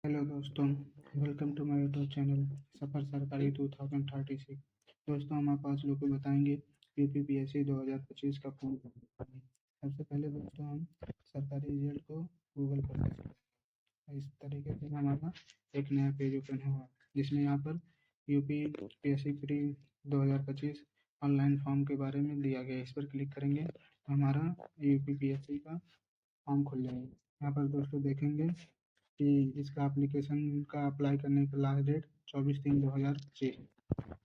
Hello दोस्तों, welcome to my YouTube channel सफ़र सरकारी 2036। दोस्तों, हम आप आज लोग को बताएंगे यूपीपीएससी 2025 का फॉर्म भरना है। सबसे पहले दोस्तों हम सरकारी रिजल्ट को गूगल पर सर्च करेंगे। इस तरीके से हमारा एक नया पेज ओपन होगा जिसमें यहाँ पर यूपीपीएससी प्री 2025 ऑनलाइन फॉर्म के बारे में दिया गया है। इस पर क्लिक करेंगे तो हमारा यूपीपीएससी का फॉर्म खुल जाएगा। यहाँ पर दोस्तों देखेंगे कि इसका एप्लीकेशन का अप्लाई करने का लास्ट डेट 24/3/2025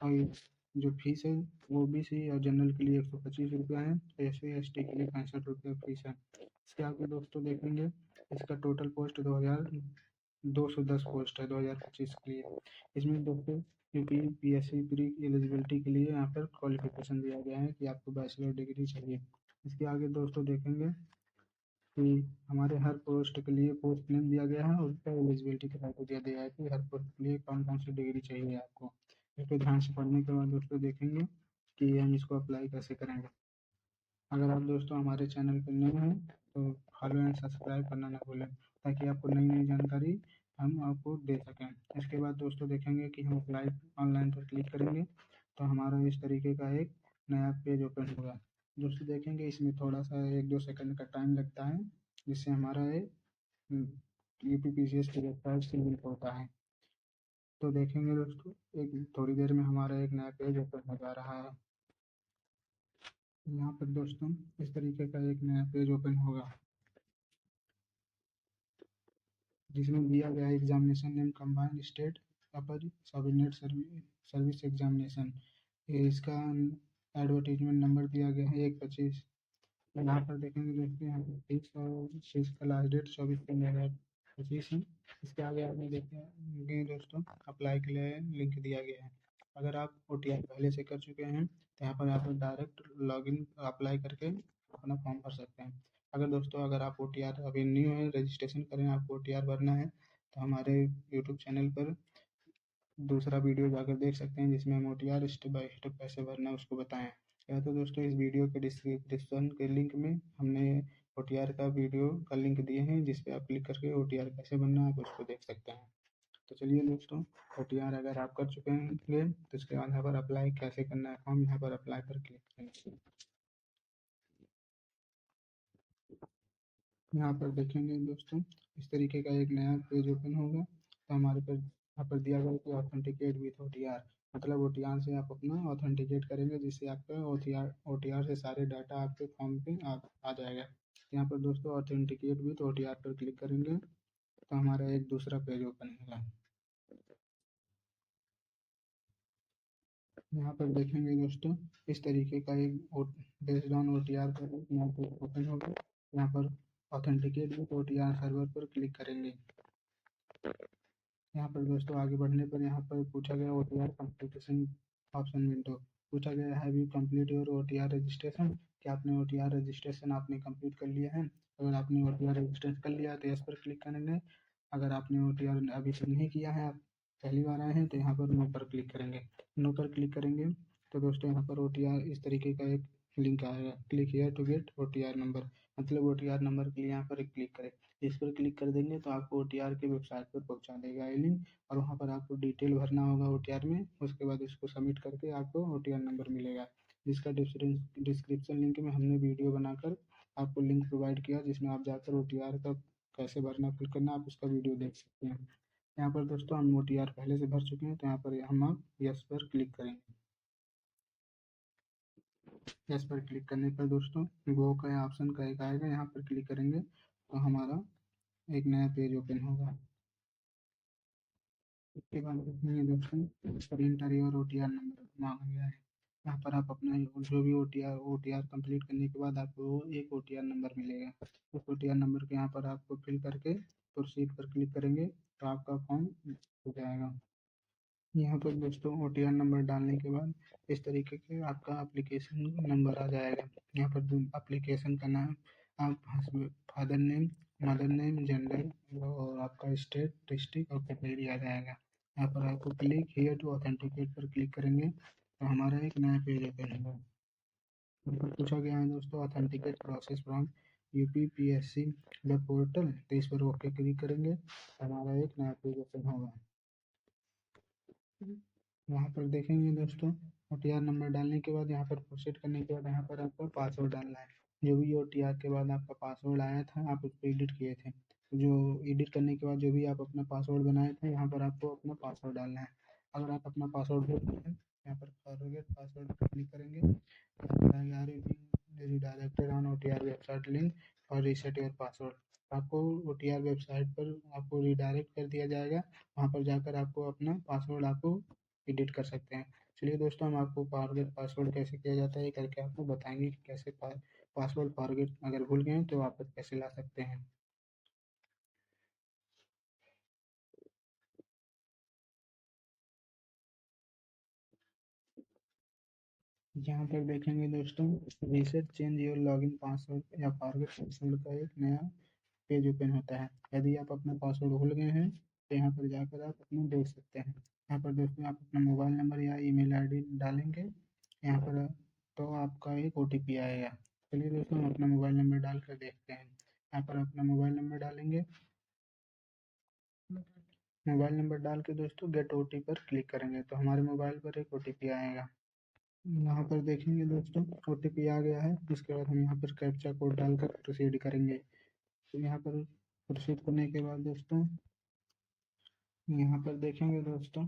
और जो फीस है वो ओबीसी और जनरल के लिए 125 रुपया है, SC ST के लिए 65 रुपये फीस है। इसके आगे दोस्तों देखेंगे इसका टोटल पोस्ट 2210 पोस्ट है 2025 के लिए। इसमें दोस्तों यूपीपीएससी प्री एलिजिबिलिटी के लिए यहाँ पर क्वालिफिकेशन दिया गया है कि आपको बैचलर डिग्री चाहिए। इसके आगे दोस्तों देखेंगे कि हमारे हर पोस्ट के लिए पोस्ट नेम दिया गया है और उसका एलिजिबिलिटी क्राइटेरिया दिया है कि हर पोस्ट के लिए कौन कौन सी डिग्री चाहिए आपको। इसको ध्यान से पढ़ने के बाद दोस्तों देखेंगे कि हम इसको अप्लाई कैसे करेंगे। अगर आप दोस्तों हमारे चैनल पर नए हैं तो फॉलो एंड सब्सक्राइब करना ना भूलें ताकि आपको नई नई जानकारी हम आपको दे सकें। इसके बाद दोस्तों देखेंगे कि हम अप्लाई ऑनलाइन पर क्लिक करेंगे तो हमारा इस तरीके का एक नया पेज ओपन होगा। दोस्तों देखेंगे इसमें थोड़ा सा 1-2 सेकंड का टाइम लगता है जिससे हमारा एक यूपीपीसीएस की वेबसाइट से लिंक होता है। तो देखेंगे दोस्तों एक थोड़ी देर में हमारा एक नया पेज ओपन हो जा रहा है। यहाँ पर दोस्तों इस तरीके का एक नया पेज ओपन होगा जिसमें दिया गया है examination name combined state upper subordinate service examination. इसका एडवर्टीजमेंट नंबर दिया गया है 1/25। यहाँ पर देखेंगे दोस्तों यहाँ पर फीस और फीस का लास्ट डेट 24/3/2025 है। इसके आगे आपने देखेंगे दोस्तों अप्लाई के लिए लिंक दिया गया है। अगर आप OTR पहले से कर चुके हैं तो यहाँ पर आप डायरेक्ट लॉगिन अप्लाई करके अपना फॉर्म भर सकते हैं। अगर आप OTR अभी न्यू है, रजिस्ट्रेशन करें, आपको OTR भरना है तो हमारे यूट्यूब चैनल पर दूसरा वीडियो जाकर देख सकते हैं जिसमें हम OTR स्टेप बाय स्टेप कैसे भरना है उसको बताएं। या तो दोस्तों इस वीडियो के डिस्क्रिप्शन के लिंक में हमने OTR का वीडियो का लिंक दिए हैं जिस पे आप क्लिक करके OTR कैसे भरना है आप उसको देख सकते हैं। तो चलिए दोस्तों OTR अगर आप कर चुके हैं तो इसके बाद यहाँ पर अप्लाई कैसे करना है फॉर्म यहाँ पर अप्लाई पर क्लिक करेंगे। यहाँ पर देखेंगे दोस्तों इस तरीके का एक नया पेज ओपन होगा तो हमारे पर यहाँ पर दिया गया कि ऑथेंटिकेट विथ OTR, मतलब OTR से आप अपना ऑथेंटिकेट करेंगे जिससे आपका OTR से सारे डाटा आपके फॉर्म पे आ जाएगा। यहाँ पर दोस्तों ऑथेंटिकेट विथ OTR पर क्लिक करेंगे तो हमारा एक दूसरा पेज ओपन होगा। यहाँ पर देखेंगे दोस्तों इस तरीके का एक बेस्ड ऑन OTR पर एक नया पेज ओपन होगा। यहाँ पर ऑथेंटिकेट विथ OTR सर्वर पर क्लिक करेंगे। यहाँ पर दोस्तों आगे बढ़ने पर यहाँ पर पूछा गया OTR कंप्लीटेशन ऑप्शन विंडो पूछा गया है we complete your OTR registration, क्या आपने OTR रजिस्ट्रेशन आपने कंप्लीट कर लिया है। अगर आपने OTR रजिस्ट्रेशन कर लिया है तो यस पर क्लिक करेंगे। अगर आपने OTR अभी तक नहीं किया है, आप पहली बार आए हैं तो यहाँ पर नो पर क्लिक करेंगे। नो पर क्लिक करेंगे तो दोस्तों यहाँ पर OTR इस तरीके का एक लिंक आएगा, click here to get OTR number, मतलब OTR नंबर के लिए यहाँ पर क्लिक करें। इस पर क्लिक कर देंगे तो आपको OTR के वेबसाइट पर पहुंचा देगा ये लिंक और वहाँ पर आपको डिटेल भरना होगा OTR में। उसके बाद उसको सबमिट करके आपको OTR नंबर मिलेगा जिसका डिस्क्रिप्शन लिंक में हमने वीडियो बनाकर आपको लिंक प्रोवाइड किया जिसमें आप जाकर OTR का कैसे भरना फिल करना आप उसका वीडियो देख सकते हैं। यहाँ पर दोस्तों हम OTR पहले से भर चुके हैं तो यहाँ पर हम आप यस पर क्लिक करेंगे। यस पर क्लिक करने पर दोस्तों गो का ऑप्शन का एक आएगा, यहाँ पर क्लिक करेंगे तो हमारा एक नया पेज ओपन होगा। इसके बाद देखेंगे दोस्तों इस पर इंटर योर OTR नंबर मांगा गया है। यहाँ पर आप अपना जो भी OTR कंप्लीट करने के बाद आपको एक OTR नंबर मिलेगा। उस OTR नंबर के यहाँ पर आपको फिल करके प्रोसीड पर क्लिक करेंगे तो आपका फॉर्म हो जाएगा। यहाँ पर दोस्तों OTR नंबर डालने के बाद इस तरीके के आपका एप्लीकेशन नंबर आ जाएगा। यहाँ पर एप्लीकेशन का नाम, आप father name, mother name, gender और आपका स्टेट, डिस्ट्रिक्ट और कैटेगरी आ जाएगा। यहाँ पर आपको क्लिक हियर टू ऑथेंटिकेट पर क्लिक करेंगे तो हमारा एक नया पेज ओपन होगा। यहाँ पर पूछा गया है दोस्तों authenticate process from UPPSC web portal, तो इस पर ओके क्लिक करेंगे, हमारा एक नया पेज ओपन होगा। वहाँ पर देखेंगे दोस्तों, OTR नंबर डालने के बाद यहाँ पर प्रोसीड करने के बाद यहाँ पर आपको पासवर्ड डालना है। जो भी OTR के बाद आपका पासवर्ड आया था, आप उसको एडिट किए थे, जो एडिट करने के बाद जो भी आप अपना पासवर्ड बनाए थे, यहाँ पर आपको अपना पासवर्ड डालना है। अगर आप अपना पासवर्ड भूल गए हैं, यहाँ पर फॉरगेट पासवर्ड पर क्लिक करेंगे, redirected on OTR website link और रीसेट योर पासवर्ड। आपको OTR वेबसाइट पर आपको रिडायरेक्ट कर दिया जाएगा, वहाँ पर जाकर आपको अपना पासवर्ड आपको एडिट कर सकते हैं। चलिए दोस्तों, हम आपको फॉरगेट पासवर्ड कैसे किया जाता है करके आपको बताएंगे कि कैसे पासवर्ड फॉरगेट अगर भूल गए तो वापस कैसे ला सकते हैं। यहाँ पर देखेंगे दोस्तों, reset change your login password या फॉरगेट पासवर्ड का एक नया पेज ओपन होता है। यदि आप अपना पासवर्ड भूल गए हैं तो यहाँ पर जाकर आप अपना देख सकते हैं। यहाँ पर दोस्तों आप अपना मोबाइल नंबर या ईमेल आईडी डालेंगे, यहाँ पर तो आपका एक OTP आएगा। चलिए दोस्तों, हम अपना मोबाइल नंबर डाल कर देखते हैं। यहाँ पर अपना मोबाइल नंबर डालेंगे, मोबाइल नंबर डाल के दोस्तों गेट OTP पर क्लिक करेंगे तो हमारे मोबाइल पर एक OTP आएगा। यहाँ पर देखेंगे दोस्तों, OTP आ गया है। उसके बाद हम यहाँ पर कैप्चा कोड डालकर प्रोसीड करेंगे। तो यहाँ पर प्रोसीड करने के बाद दोस्तों, यहाँ पर देखेंगे दोस्तों,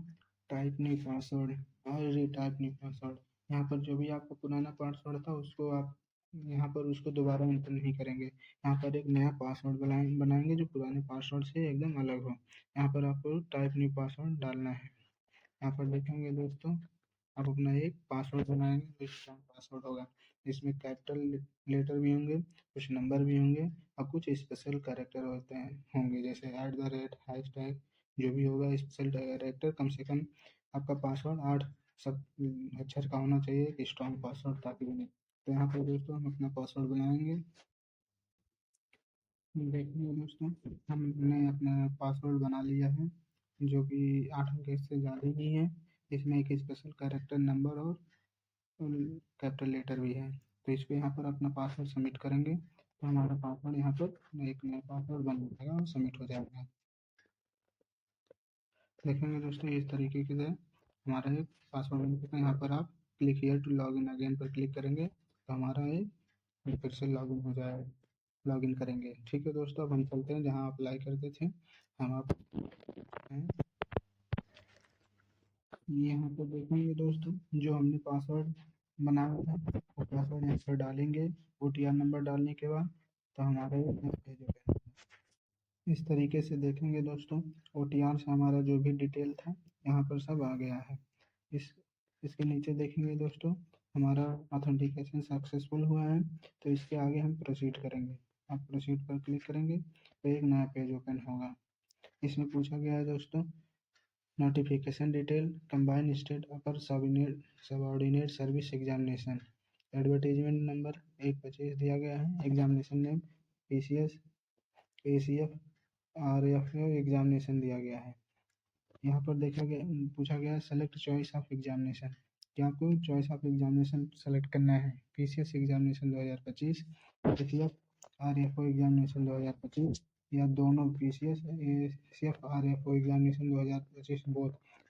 टाइप न्यू पासवर्ड और रीटाइप न्यू पासवर्ड। यहाँ पर जो भी आपका पुराना पासवर्ड था उसको आप यहाँ पर उसको दोबारा एंटर नहीं करेंगे। यहाँ पर एक नया पासवर्ड बनाएंगे जो पुराने पासवर्ड से एकदम अलग हो। यहाँ पर आपको टाइप न्यू पासवर्ड डालना है। यहाँ पर देखेंगे दोस्तों, आप अपना एक पासवर्ड बनाएंगे जो स्ट्रॉन्ग पासवर्ड होगा। इसमें कैपिटल लेटर भी होंगे, कुछ नंबर भी होंगे और कुछ स्पेशल कैरेक्टर होंगे, जैसे @ हैशटैग, जो भी होगा स्पेशल कैरेक्टर। कम से कम आपका पासवर्ड 8 सब अक्षर का होना चाहिए, एक स्ट्रॉन्ग पासवर्ड ताकि बने। तो यहाँ पर दोस्तों हम अपना पासवर्ड बनाएंगे। देखिए दोस्तों, हमने अपना पासवर्ड बना लिया है, जो कि 8 अंक से ज़्यादा ही है। इसमें एक स्पेशल कैरेक्टर, नंबर और कैपिटल लेटर भी है। तो इस पे यहाँ पर अपना पासवर्ड सबमिट करेंगे तो हमारा पासवर्ड यहाँ पर एक नया पासवर्ड बन जाएगा और सबमिट हो जाएगा। देखेंगे दोस्तों, इस तरीके से हमारा एक पासवर्ड बन चुका है। यहाँ पर आप click here to log in again पर क्लिक करेंगे तो हमारा एक फिर से लॉग इन हो जाएगा, लॉग इन करेंगे। ठीक है दोस्तों, अब हम चलते हैं जहाँ अप्लाई करते थे। हम आप हैं, यहाँ पर देखेंगे दोस्तों, जो हमने पासवर्ड बनाया था वो पासवर्ड यहाँ पर डालेंगे। OTR नंबर डालने के बाद तो हमारा ये नया पेज ओपन होगा। इस तरीके से देखेंगे दोस्तों, OTR से हमारा जो भी डिटेल था यहाँ पर सब आ गया है। इसके नीचे देखेंगे दोस्तों, हमारा ऑथेंटिकेशन सक्सेसफुल हुआ है, तो इसके आगे हम प्रोसीड करेंगे। आप प्रोसीड पर क्लिक करेंगे तो एक नया पेज ओपन होगा। इसमें पूछा गया है दोस्तों, notification detail, combined state upper subordinate service examination, advertisement number 125 दिया गया है, examination name PCS ACF RFO examination दिया गया है। यहाँ पर देखा गया, पूछा गया है सेलेक्ट चॉइस ऑफ एग्जामिनेशन, कि आपको चॉइस ऑफ एग्जामिनेशन सेलेक्ट करना है। PCS examination 2025, ACF RFO examination 2025 या दोनों, PCS ACF RFO एग्जामिनेशन 2025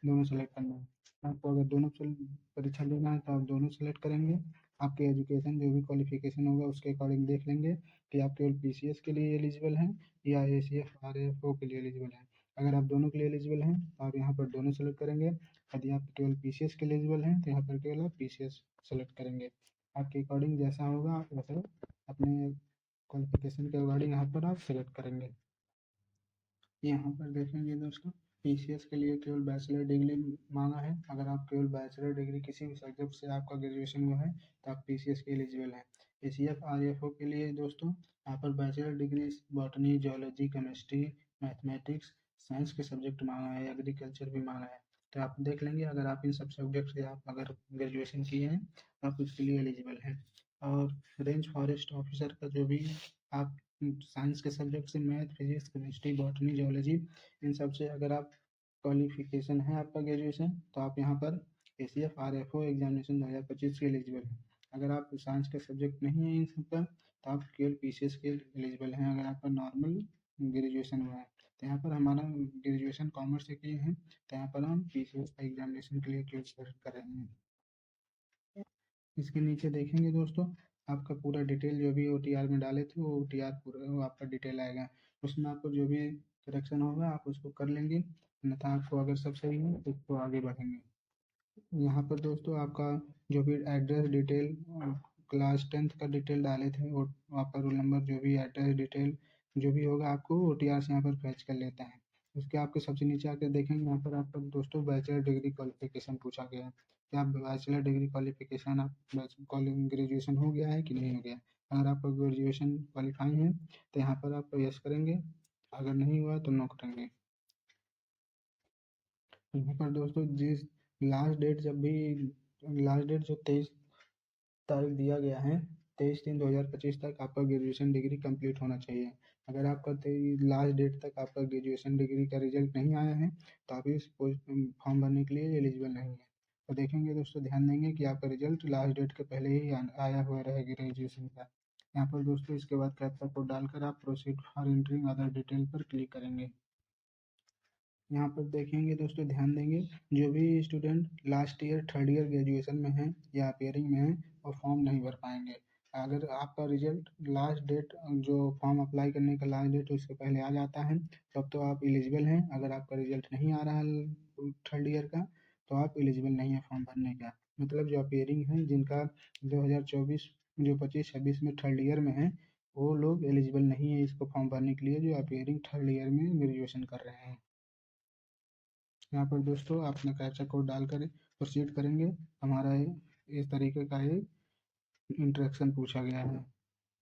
दोनों सेलेक्ट करना है। आपको अगर दोनों परीक्षा देना है तो आप दोनों सेलेक्ट करेंगे। आपके एजुकेशन जो भी क्वालिफिकेशन होगा उसके अकॉर्डिंग देख लेंगे कि आप केवल PCS के लिए एलिजिबल हैं या ACF RFO के लिए एलिजिबल हैं। अगर आप दोनों के लिए एलिजिबल हैं तो आप यहाँ पर दोनों सेलेक्ट करेंगे। यदि आप केवल PCS के लिए एलिजिबल हैं तो यहाँ पर केवल आप PCS सेलेक्ट करेंगे। आपके अकॉर्डिंग जैसा होगा आप वैसे अपने क्वालिफिकेशन के अकॉर्डिंग यहाँ पर आप सेलेक्ट करेंगे। यहाँ पर देखेंगे दोस्तों, PCS के लिए केवल बैचलर डिग्री मांगा है। अगर आप केवल बैचलर डिग्री किसी भी सब्जेक्ट से आपका ग्रेजुएशन हुआ है तो आप PCS के एलिजिबल हैं। ACF RFO के लिए दोस्तों यहाँ पर bachelor degree botany, geology, chemistry, mathematics, science के सब्जेक्ट मांगा है, एग्रीकल्चर भी मांगा है। तो आप देख लेंगे, अगर आप इन सब सब्जेक्ट से आप अगर ग्रेजुएशन किए हैं तो आप उसके लिए एलिजिबल हैं। और रेंज फॉरेस्ट ऑफिसर का जो भी आप साइंस के सब्जेक्ट से math, physics, chemistry, botany, geology, इन सब से अगर आप क्वालिफिकेशन है आपका ग्रेजुएशन तो आप यहाँ पर ACF RFO एग्जामिनेशन 2025 के एलिजिबल हैं। अगर आप साइंस के सब्जेक्ट नहीं है इन सब का तो आप केवल पीसीएस के एलिजिबल हैं अगर आपका नॉर्मल ग्रेजुएशन हुआ है। तो यहाँ पर हमारा ग्रेजुएशन कॉमर्स से किए हैं, तो यहाँ पर हम पीसीएस का एग्जामिनेशन के लिए क्यों सेलेक्ट कर रहे हैं। इसके नीचे देखेंगे दोस्तों, आपका पूरा डिटेल जो भी ओटीआर में डाले थे वो ओटीआर पूरा वो आपका डिटेल आएगा। उसमें आपको जो भी करेक्शन होगा आप उसको कर लेंगे, अन्यथा आपको अगर सब सही है तो आगे बढ़ेंगे। यहाँ पर दोस्तों आपका जो भी एड्रेस डिटेल, क्लास 10th का डिटेल डाले थे और आपका रोल नंबर जो भी एड्रेस डिटेल जो भी होगा आपको ओटीआर से यहाँ पर फैच कर लेता है। उसके आपके सबसे नीचे आकर देखेंगे यहाँ पर आपका दोस्तों बैचलर डिग्री क्वालिफिकेशन पूछा गया है कि आप बैचलर डिग्री क्वालिफिकेशन आप ग्रेजुएशन हो गया है कि नहीं हो गया। अगर आपका ग्रेजुएशन क्वालिफाई है तो यहाँ पर आप यस करेंगे, अगर नहीं हुआ तो नो करेंगे। यहाँ पर दोस्तों जिस लास्ट डेट जब भी लास्ट डेट जो 23 तारीख दिया गया है, 23/3/2025 तक आपका ग्रेजुएशन डिग्री कंप्लीट होना चाहिए। अगर आपका लास्ट डेट तक आपका ग्रेजुएशन डिग्री का रिजल्ट नहीं आया है तो आप इस फॉर्म भरने के लिए एलिजिबल नहीं है। तो देखेंगे दोस्तों, ध्यान देंगे कि आपका रिजल्ट लास्ट डेट के पहले ही आया हुआ रहेगा ग्रेजुएशन का। यहाँ पर दोस्तों इसके बाद कैप्चा कोड डालकर आप proceed for entering other detail पर क्लिक करेंगे। यहाँ पर देखेंगे दोस्तों, ध्यान देंगे, जो भी student last year third year graduation में है या अपेयरिंग में है वो फॉर्म नहीं भर पाएंगे। अगर आपका रिजल्ट लास्ट डेट जो फॉर्म अप्लाई करने का लास्ट डेट उसके पहले आ जाता है तब तो आप एलिजिबल हैं। अगर आपका रिजल्ट नहीं आ रहा है थर्ड ईयर का तो आप एलिजिबल नहीं है फॉर्म भरने का। मतलब जो अपेयरिंग है जिनका 2024 जो 25-26 में थर्ड ईयर में है वो लोग एलिजिबल नहीं है इसको फॉर्म भरने के लिए, जो अपेयरिंग थर्ड ईयर में ग्रेजुएशन कर रहे हैं। यहाँ पर दोस्तों आप अपना कैप्चा कोड डालकर प्रोसीड करेंगे। हमारा इस तरीके का एक इंट्रैक्शन पूछा गया है।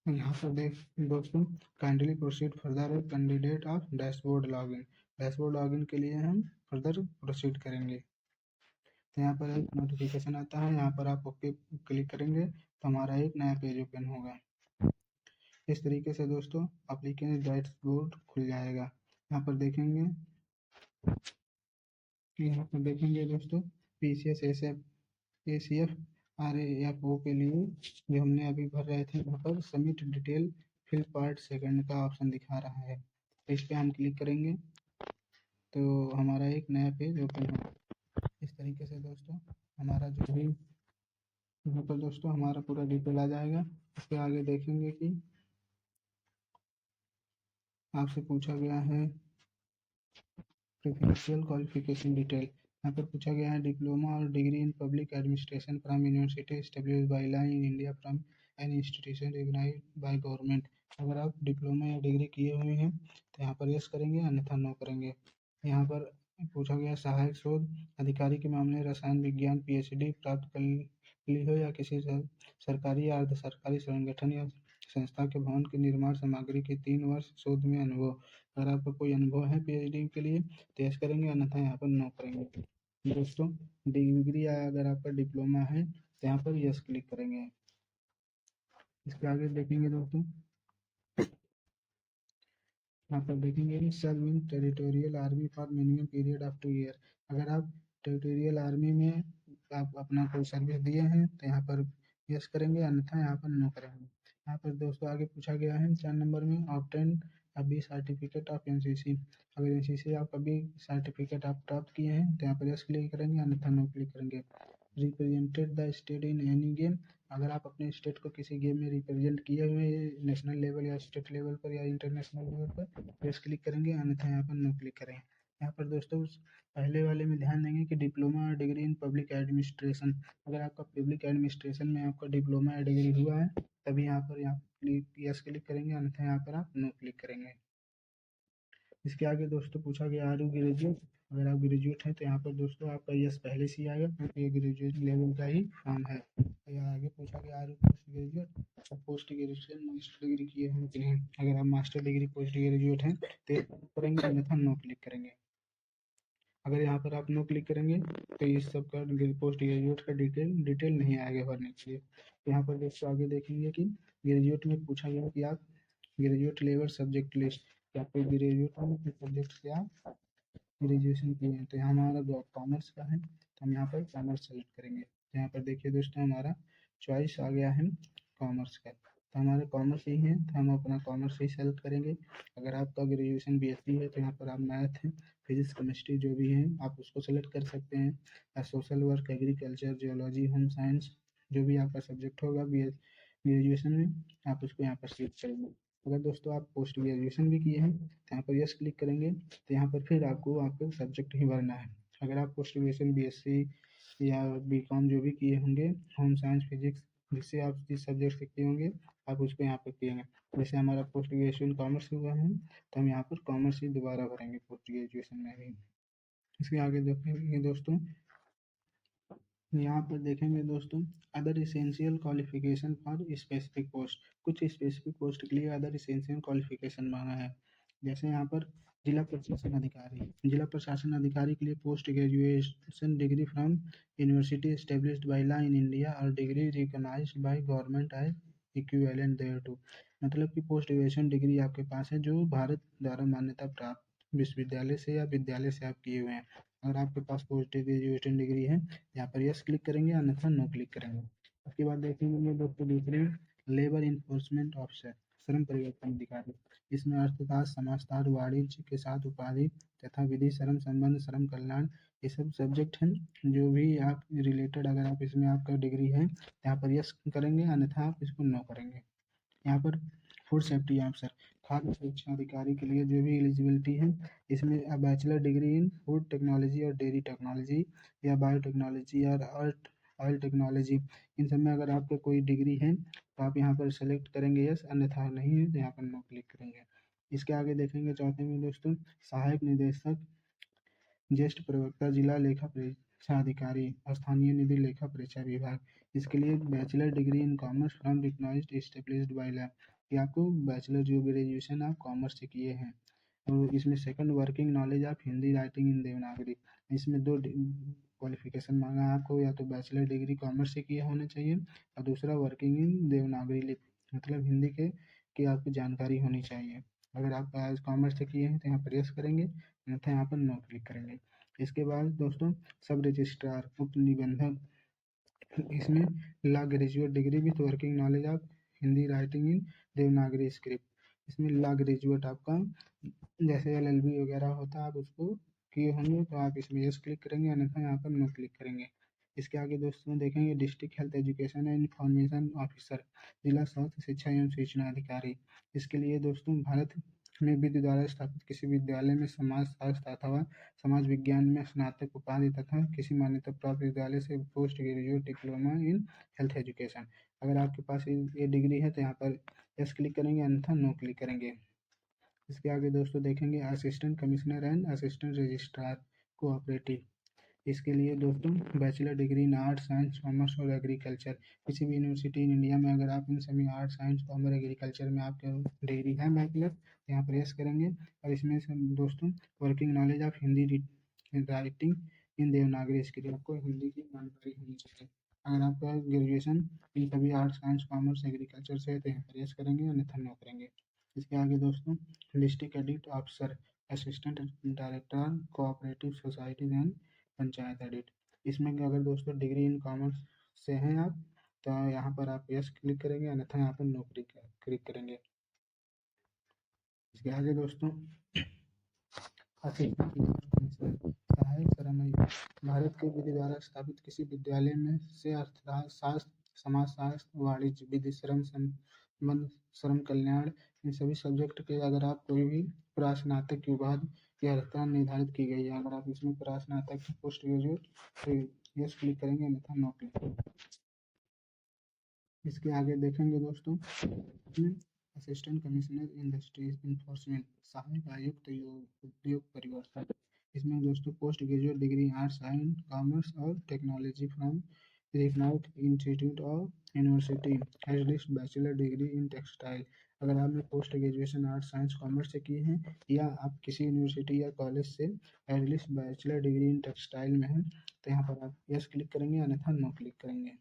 यहाँ पर देख दोस्तों, kindly proceed further candidate of dashboard login. Dashboard login के लिए हम फर्दर प्रोसीड करेंगे। तो यहाँ पर एक नोटिफिकेशन आता है, यहाँ पर आप ओके क्लिक करेंगे तो हमारा एक नया पेज ओपन होगा। इस तरीके से दोस्तों एप्लीकेंट डैशबोर्ड खुल जाएगा। यहाँ पर देखेंगे दोस्तों पीसीएस एसीएफ आरएएफओ के लिए जो हमने अभी भर रहे थे वहाँ पर submit detail fill part second का ऑप्शन दिखा रहा है, इस पर हम क्लिक करेंगे तो हमारा एक नया पेज ओपन होगा। इस तरीके से दोस्तों हमारा जो भी यहाँ पर दोस्तों हमारा पूरा डिटेल आ जाएगा। इसके आगे देखेंगे कि आपसे पूछा गया है प्रोफेशनल क्वालिफिकेशन डिटेल। यहाँ पर पूछा गया है डिप्लोमा और degree in public administration from university established by law in India from an institution recognised by government. अगर आप डिप्लोमा या डिग्री किए हुए हैं तो यहाँ पर यस करेंगे, अन्यथा नो करेंगे। यहाँ पर पूछा गया सहायक शोध अधिकारी के मामले रसायन विज्ञान पीएचडी प्राप्त कर ली हो या किसी सरकारी या अर्ध सरकारी संगठन या संस्था के भवन के निर्माण सामग्री के 3 वर्ष शोध में अनुभव। अगर आपका कोई अनुभव है पीएचडी के लिए तो यस करेंगे, अन्यथा यहाँ पर नो करेंगे। दोस्तों डिग्री या अगर आपका डिप्लोमा है तो यहाँ पर यस क्लिक करेंगे। इसके आगे देखेंगे दोस्तों, यहाँ पर देखेंगे serve in territorial army for minimum period of 2 year. अगर आप टेरिटोरियल आर्मी में आप अपना कोई सर्विस दिए हैं तो यहाँ पर यस करेंगे, अन्यथा यहाँ पर नो करेंगे। यहाँ पर दोस्तों आगे पूछा गया है 4 नंबर में ऑब्टेन अभी सर्टिफिकेट ऑफ एनसीसी। अगर एनसीसी आप कभी सर्टिफिकेट आप प्राप्त किए हैं तो यहाँ पर यस क्लिक करेंगे, अन्यथा नो क्लिक करेंगे। Represented the state in any game. अगर आप अपने स्टेट को किसी गेम में रिप्रेजेंट किए हुए हैं नेशनल लेवल या स्टेट लेवल पर या इंटरनेशनल लेवल पर यस क्लिक करेंगे, अन्यथा यहाँ पर नो क्लिक करें। यहाँ पर दोस्तों पहले वाले में ध्यान देंगे कि डिप्लोमा और डिग्री इन पब्लिक एडमिनिस्ट्रेशन, अगर आपका पब्लिक एडमिनिस्ट्रेशन में आपका डिप्लोमा या डिग्री हुआ है तभी यहाँ पर यस क्लिक करेंगे, अन्यथा यहाँ पर आप नो क्लिक करेंगे। इसके आगे दोस्तों पूछा गया आर यू ग्रेजुएट। अगर आप ग्रेजुएट हैं तो यहाँ पर दोस्तों आपका यस पहले से ही आएगा क्योंकि ये ग्रेजुएट लेवल का ही फॉर्म है। यहाँ आगे पूछा गया are you post graduate. Post graduation master degree किए हैं कि नहीं। अगर आप मास्टर डिग्री पोस्ट ग्रेजुएट हैं तो करेंगे, अन्यथा नो क्लिक करेंगे। अगर यहाँ पर आप नो क्लिक करेंगे तो इस सब का पोस्ट ग्रेजुएट का डिटेल नहीं आएगा भरने के लिए। यहाँ पर दोस्तों आगे देखेंगे कि ग्रेजुएट में पूछा गया कि आप ग्रेजुएट लेवल सब्जेक्ट लिस्ट, या फिर ग्रेजुएट सब्जेक्ट से आप ग्रेजुएशन किए हैं। तो यहाँ हमारा कॉमर्स का है तो हम यहाँ पर कॉमर्स सेलेक्ट करेंगे। यहाँ पर देखिए दोस्तों हमारा चॉइस आ गया है कॉमर्स का। तो हमारे कॉमर्स ही है, तो हम अपना कॉमर्स ही सेलेक्ट करेंगे। अगर आपका ग्रेजुएशन बीएससी है तो यहाँ पर आप मैथ है, फिजिक्स केमिस्ट्री जो भी है आप उसको सेलेक्ट कर सकते हैं, या social work, agriculture, geology, home science, जो भी आपका सब्जेक्ट होगा बी ग्रेजुएशन में आप उसको यहाँ पर सिलेक्ट करेंगे। अगर दोस्तों आप पोस्ट ग्रेजुएशन भी किए हैं तो यहाँ पर यस क्लिक करेंगे, तो यहाँ पर फिर आपको आपका सब्जेक्ट ही भरना है। अगर आप पोस्ट ग्रेजुएशन बीएससी या बीकॉम जो भी किए होंगे, होम साइंस, फिजिक्स, जिससे आप जिस सब्जेक्ट से किए होंगे आप उसको यहाँ पर किएंगे। जैसे हमारा पोस्ट ग्रेजुएशन कॉमर्स हुआ है तो हम यहाँ पर कॉमर्स ही दोबारा भरेंगे पोस्ट ग्रेजुएशन में भी। इसके आगे देखेंगे दोस्तों, यहाँ पर देखेंगे दोस्तों, other essential qualification for specific post. कुछ स्पेसिफिक पोस्ट के लिए अदर इसेंशियल क्वालिफिकेशन मांगा है। जैसे यहाँ पर जिला प्रशासन अधिकारी के लिए post graduation degree from university established by law in India और degree recognised by government as equivalent thereto. मतलब कि पोस्ट ग्रेजुएशन डिग्री आपके पास है जो भारत द्वारा मान्यता प्राप्त विश्वविद्यालय से या विद्यालय से आप किए हुए हैं। अगर आपके पास पोस्ट ग्रेजुएशन डिग्री है यहाँ पर यस क्लिक करेंगे, अन्यथा नो क्लिक करेंगे। उसके बाद देखेंगे दोस्तों दूसरे, लेबर इन्फोर्समेंट ऑफिसर, श्रम परिवर्तन अधिकारी। इसमें अर्थशास्त्र, समाजशास्त्र, वाणिज्य के साथ उपाधि तथा विधि, श्रम संबंध, श्रम कल्याण, ये सब सब्जेक्ट हैं जो भी आप रिलेटेड अगर आप इसमें आपका डिग्री है यहाँ पर यस करेंगे, अन्यथा आप इसको नो करेंगे। यहाँ पर फूड सेफ्टी ऑफिसर, खाद्य सुरक्षा अधिकारी के लिए जो भी एलिजिबिलिटी है, इसमें बैचलर डिग्री इन फूड टेक्नोलॉजी और डेयरी टेक्नोलॉजी या बायोटेक्नोलॉजी और ऑयल टेक्नोलॉजी, इन सब में अगर आपका कोई डिग्री है तो आप यहाँ पर सेलेक्ट करेंगे यस, अन्यथा नहीं है तो यहाँ पर नो क्लिक करेंगे। इसके आगे देखेंगे चौथे में दोस्तों, सहायक निदेशक, ज्येष्ठ प्रवक्ता, जिला लेखा परीक्षा अधिकारी, स्थानीय निधि लेखा परीक्षा विभाग। इसके लिए bachelor degree in commerce from recognised established by law, कि आपको बैचलर जो ग्रेजुएशन आप कॉमर्स से किए हैं। और इसमें second, working knowledge of Hindi writing in Devanagari. इसमें दो क्वालिफिकेशन मांगा है आपको, या तो बैचलर डिग्री कॉमर्स से किया होना चाहिए और दूसरा वर्किंग इन देवनागरी लिपि, मतलब हिंदी के की आपको जानकारी होनी चाहिए। अगर आप कॉमर्स से किए हैं तो यहाँ पर यस करेंगे, अन्यथा यहाँ पर नो क्लिक करेंगे। इसके बाद दोस्तों, सब रजिस्ट्रार, उप निबंधक, इसमें law graduate degree with working knowledge of Hindi writing in Devanagari script. इसमें लॉ ग्रेजुएट आपका जैसे एलएलबी वगैरह होता है आप उसको किए होंगे तो आप इसमें यस क्लिक करेंगे, अन्यथा यहाँ पर नो क्लिक करेंगे। इसके आगे दोस्तों देखेंगे, district health education and information officer, जिला स्वास्थ्य शिक्षा एवं सूचना अधिकारी। इसके लिए दोस्तों, भारत में विधि द्वारा स्थापित किसी विद्यालय में समाज शास्त्र अथवा समाज विज्ञान में स्नातक उपाधि तथा किसी मान्यता प्राप्त विद्यालय से post graduate diploma in health education. अगर आपके पास ये डिग्री है तो यहाँ पर यस क्लिक करेंगे, अन्यथा नो क्लिक करेंगे। इसके आगे दोस्तों देखेंगे, assistant commissioner and assistant registrar cooperative. इसके लिए दोस्तों, bachelor degree in arts, science, commerce और एग्रीकल्चर, किसी भी यूनिवर्सिटी इन इंडिया में अगर आप इन सभी आर्ट्स, साइंस, कॉमर्स, एग्रीकल्चर में आपका डिग्री है बैचलर तो यहाँ पर यस करेंगे। और इसमें से दोस्तों, working knowledge of Hindi writing in Devanagari script, आपको हिंदी की जानकारी होनी चाहिए। अगर आपका ग्रेजुएशन इन सभी आर्ट्स, साइंस, कॉमर्स, एग्रीकल्चर से है तो यहाँ पर यस करेंगे, अन्यथा नो करेंगे। इसके आगे दोस्तों, district edit officer, assistant director cooperative societies and panchayat edit. इसमें अगर दोस्तों डिग्री इन कॉमर्स से हैं आप तो यहाँ पर आप यस क्लिक करेंगे, अन्यथा यहाँ पर नो क्लिक करेंगे। इसके आगे दोस्तों, सहायक सरमई, भारत के विधि द्वारा स्थापित किसी विद्यालय में से अर्थशास्त्र, समाजशास्त्र, वाणिज्य, विधि, श्रम संबंध, श्रम कल्याण, इन सभी सब्जेक्ट के अगर आप कोई भी प्रास्नातक की उपाधि की अर्हता निर्धारित की गई है, अगर आप इसमें प्रास्नातक पोस्ट ग्रेजुएट तो यस क्लिक करेंगे, अन्यथा नो क्लिक। इसके आगे देखेंगे दोस्तों, असिस्टेंट कमिश्नर इंडस्ट्रीज इन्फोर्समेंट, सहायक आयुक्त उद्योग परिवर्तन। इसमें दोस्तों, post graduate degree arts, science, commerce और technology from recognised institute of university has list bachelor degree in textile. अगर आपने post graduation arts, science, commerce से किए हैं या आप किसी यूनिवर्सिटी या कॉलेज से has list bachelor degree in textile में हैं तो यहाँ पर आप यस क्लिक करेंगे, अन्यथा नो क्लिक करेंगे।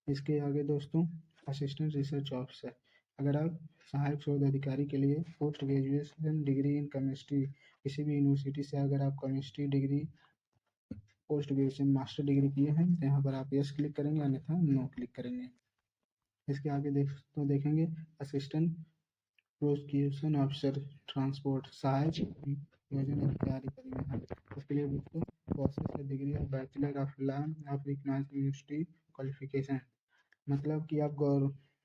इसके आगे दोस्तों, असिस्टेंट रिसर्च ऑफिसर, अगर आप सहायक शोध अधिकारी के लिए post graduation degree in chemistry, किसी भी यूनिवर्सिटी से अगर आप chemistry degree post graduation master degree किए हैं तो यहाँ पर आप यस क्लिक करेंगे, अन्यथा नो क्लिक करेंगे। इसके आगे देखेंगे असिस्टेंट प्रोसिक्यूशन ऑफिसर ट्रांसपोर्ट, सहायक योजना अधिकारी परिवहन। इसके लिए दोस्तों प्रोसेस या degree of bachelor of law of economic university qualification, मतलब कि आप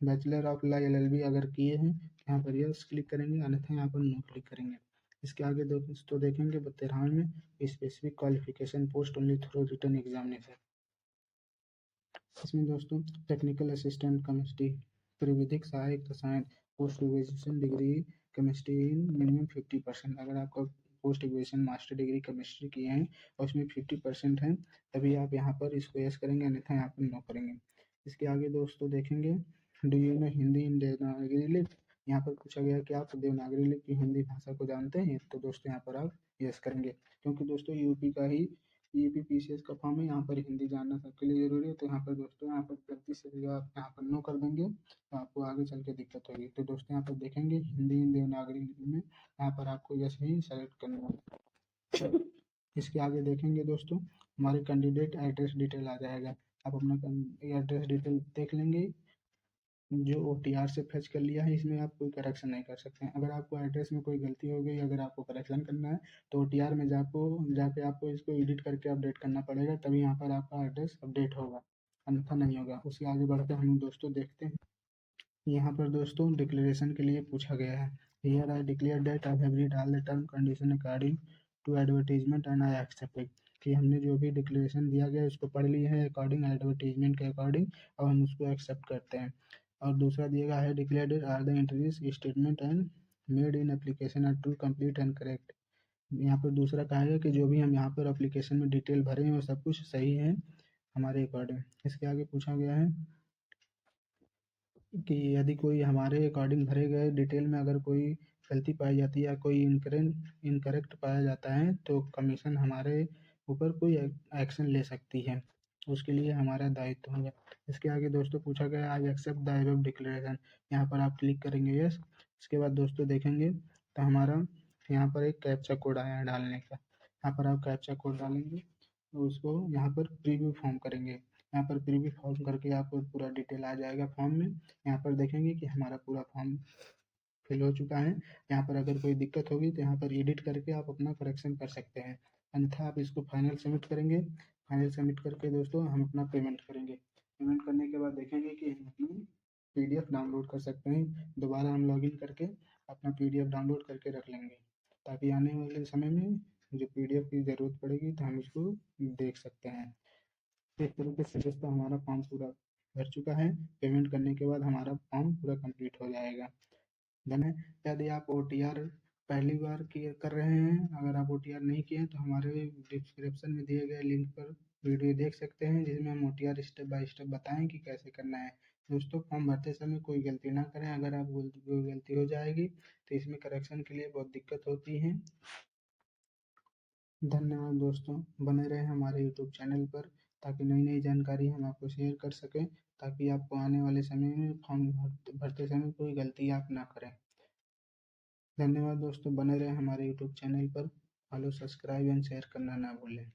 बैचलर ऑफ लॉ LLB अगर किए हैं यहाँ पर यस क्लिक करेंगे, अन्यथा यहाँ पर नो क्लिक करेंगे। इसके आगे दोस्तों देखेंगे 13वें में specific qualification post only through written examination. इसमें दोस्तों टेक्निकल असिस्टेंट केमिस्ट्री, प्राविधिक सहायक रसायन, post graduation degree chemistry in minimum 50%। अगर आपका post graduation master degree chemistry किए हैं और उसमें 50% है तभी आप यहाँ पर इसको यस करेंगे, अन्यथा यहाँ पर नो करेंगे। इसके आगे दोस्तों देखेंगे डू यू नो हिंदी इन देवनागरी लिपि। यहाँ पर पूछा गया कि आप देवनागरी लिपि की हिंदी भाषा को जानते हैं, तो दोस्तों यहाँ पर आप यस करेंगे, क्योंकि दोस्तों यूपी का ही PPPCS का फॉर्म है, यहाँ पर हिंदी जानना सबके लिए जरूरी है। तो यहाँ पर दोस्तों यहाँ पर गलती से भी आप यहाँ पर नो कर देंगे तो आपको आगे चल के दिक्कत होगी। तो दोस्तों यहाँ पर देखेंगे हिंदी इन देवनागरी लिपि में, यहाँ पर आपको यस ही सेलेक्ट करना है। इसके आगे देखेंगे दोस्तों हमारे कैंडिडेट एड्रेस डिटेल आ जाएगा। आप अपना एड्रेस डिटेल देख लेंगे, जो OTR से फैच कर लिया है इसमें आप कोई करेक्शन नहीं कर सकते हैं। अगर आपको एड्रेस में कोई गलती हो गई, अगर आपको करेक्शन करना है तो OTR में जाके आपको इसको एडिट करके अपडेट करना पड़ेगा, तभी यहाँ पर आपका एड्रेस अपडेट होगा, अन्यथा नहीं होगा। उसके आगे बढ़ते हम दोस्तों देखते हैं। यहाँ पर दोस्तों डिक्लेरेशन के लिए पूछा गया है, here I declare that I have read all the term condition according to advertisement and I accept it, कि हमने जो भी डिक्लेरेशन दिया गया है उसको पढ़ लिया है अकॉर्डिंग एडवर्टीजमेंट के अकॉर्डिंग, और हम उसको एक्सेप्ट करते हैं। और दूसरा दिएगा है declared are the entries statement and made in application are true complete and correct. यहाँ पर दूसरा कहा है कि जो भी हम यहाँ पर एप्लीकेशन में डिटेल भरे हैं वो सब कुछ सही है हमारे अकॉर्डिंग। इसके आगे पूछा गया है कि यदि कोई हमारे अकॉर्डिंग भरे गए डिटेल में अगर कोई गलती पाई जाती है या कोई इनकरेक्ट पाया जाता है तो कमीशन हमारे ऊपर कोई एक्शन ले सकती है, उसके लिए हमारा दायित्व होगा। इसके आगे दोस्तों पूछा गया I accept the above declaration, यहाँ पर आप क्लिक करेंगे यस। इसके बाद दोस्तों देखेंगे तो हमारा यहाँ पर एक कैप्चा कोड आया है डालने का, यहाँ पर आप कैप्चा कोड डालेंगे तो उसको यहाँ पर प्रीव्यू फॉर्म करेंगे। यहाँ पर प्रीव्यू फॉर्म करके आपको पूरा डिटेल आ जाएगा फॉर्म में। यहाँ पर देखेंगे कि हमारा पूरा फॉर्म फिल हो चुका है। यहाँ पर अगर कोई दिक्कत होगी तो यहाँ पर एडिट करके आप अपना करेक्शन कर सकते हैं, अन्यथा आप इसको फाइनल सबमिट करेंगे। फाइनल सबमिट करके दोस्तों हम अपना पेमेंट करेंगे। पेमेंट करने के बाद देखेंगे कि हम अपनी PDF डाउनलोड कर सकते हैं। दोबारा हम लॉगिन करके अपना PDF डाउनलोड करके रख लेंगे, ताकि आने वाले समय में जो PDF की ज़रूरत पड़ेगी तो हम इसको देख सकते हैं। इस तरीके से दोस्तों हमारा फॉर्म पूरा भर चुका है। पेमेंट करने के बाद हमारा फॉर्म पूरा कंप्लीट हो जाएगा। यदि आप OTR पहली बार कर रहे हैं, अगर आप OTR नहीं किए हैं तो हमारे डिस्क्रिप्शन में दिए गए लिंक पर वीडियो देख सकते हैं, जिसमें हम OTR स्टेप बाय स्टेप बताएं कि कैसे करना है। दोस्तों फॉर्म भरते समय कोई गलती ना करें, अगर आप कोई गलती हो जाएगी तो इसमें करेक्शन के लिए बहुत दिक्कत होती है। धन्यवाद दोस्तों, बने रहें हमारे YouTube चैनल पर ताकि नई नई जानकारी हम आपको शेयर कर सकें, ताकि आपको आने वाले समय में फॉर्म भरते समय कोई गलती आप ना करें। धन्यवाद दोस्तों, बने रहें हमारे YouTube चैनल पर। फॉलो, सब्सक्राइब एंड शेयर करना ना भूलें।